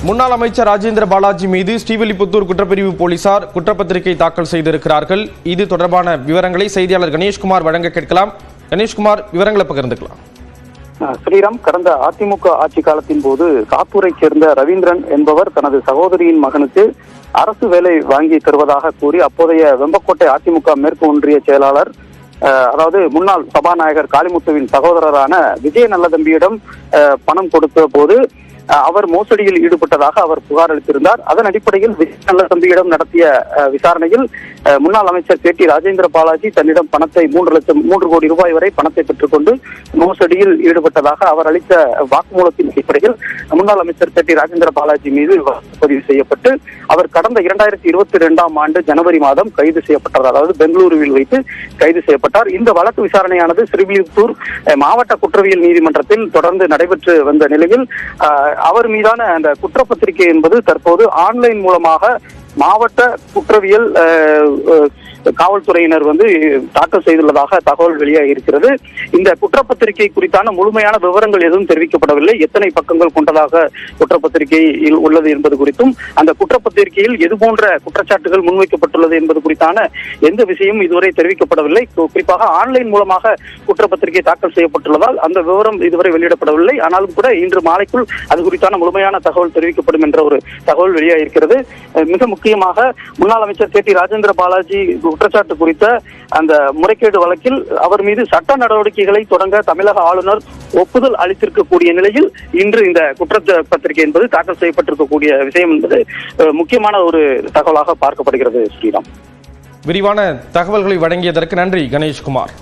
முன்னாள் அமைச்சர் ராஜேந்திர பாலாஜி மீது ஸ்ரீவில்லிபுத்தூர் குற்றப்பிரிவு போலீசார் குற்றப்பத்திரிகை தாக்கல் செய்திருக்கிறார்கள். இது தொடர்பான விவரங்களை செய்தியாளர் கணேஷ்குமார் வழங்க கேட்கலாம். கணேஷ்குமார், விவரங்களை பகிர்ந்துக்கலாம். ஸ்ரீராம், கடந்த அதிமுக ஆட்சி காலத்தின் போது காப்பூரை சேர்ந்த ரவீந்திரன் என்பவர் தனது சகோதரியின் மகனுக்கு அரசு வேலை வாங்கி தருவதாக கூறி அப்போதைய வெம்பக்கோட்டை அதிமுக மேற்கு ஒன்றிய செயலாளர், அதாவது முன்னாள் சபாநாயகர் காளிமுத்துவின் சகோதரரான விஜய நல்லதம்பியிடம் பணம் கொடுத்த போது அவர் மோசடியில் ஈடுபட்டதாக அவர் புகார் அளித்திருந்தார். அதன் அடிப்படையில் விஜய நல்லதம்பியிடம் நடத்திய விசாரணையில் முன்னாள் அமைச்சர் கே டி ராஜேந்திர பாலாஜி தன்னிடம் பணத்தை 3 கோடி ரூபாய் வரை பணத்தை பெற்றுக்கொண்டு மோசடியில் ஈடுபட்டதாக அவர் அளித்த வாக்குமூலத்தின் அடிப்படையில் முன்னாள் அமைச்சர் கே டி ராஜேந்திர பாலாஜி மீது பதிவு செய்யப்பட்டு அவர் கடந்த 2022ஆம் ஆண்டு ஜனவரி மாதம் கைது செய்யப்பட்டார். அதாவது பெங்களூருவில் வைத்து கைது செய்யப்பட்டார். இந்த வழக்கு விசாரணையானது ஸ்ரீவில்லிபுத்தூர் மாவட்ட குற்றவியல் நீதிமன்றத்தில் தொடர்ந்து நடைபெற்று வந்த நிலையில் அவர் மீதான அந்த குற்றப்பத்திரிகை என்பது தற்போது ஆன்லைன் மூலமாக மாவட்ட குற்றவியல் காவல்துறையினர் தாக்கல் செய்துள்ளதாக தகவல் வெளியாகி இருக்கிறது. இந்த குற்றப்பத்திரிகை குறித்தான முழுமையான விவரங்கள் எதுவும் தெரிவிக்கப்படவில்லை. எத்தனை பக்கங்கள் கொண்டதாக குற்றப்பத்திரிகையில் உள்ளது என்பது குறித்தும் அந்த குற்றப்பத்திரிகையில் எது போன்ற குற்றச்சாட்டுகள் முன்வைக்கப்பட்டுள்ளது என்பது குறித்தான எந்த விஷயமும் இதுவரை தெரிவிக்கப்படவில்லை. குறிப்பாக ஆன்லைன் மூலமாக குற்றப்பத்திரிகை தாக்கல் செய்யப்பட்டுள்ளதால் அந்த விவரம் இதுவரை வெளியிடப்படவில்லை. ஆனாலும் கூட இன்று மாலைக்குள் அது குறித்தான முழுமையான தகவல் தெரிவிக்கப்படும் என்ற ஒரு தகவல் வெளியாகி இருக்கிறது. மிக முக்கியமாக முன்னாள் அமைச்சர் கே டி ராஜேந்திர பாலாஜி குற்றச்சாட்டு குறித்த அந்த முறைகேடு வழக்கில் அவர் மீது சட்ட நடவடிக்கைகளை தொடங்க தமிழக ஆளுநர் ஒப்புதல் அளித்திருக்கக்கூடிய நிலையில் இன்று இந்த குற்றப்பத்திரிகை என்பது தாக்கல் செய்யப்பட்டிருக்கக்கூடிய விஷயம் என்பது முக்கியமான ஒரு தகவலாக பார்க்கப்படுகிறது. ஸ்ரீராம், விரிவான தகவல்களை வழங்கியதற்கு நன்றி கணேஷ்குமார்.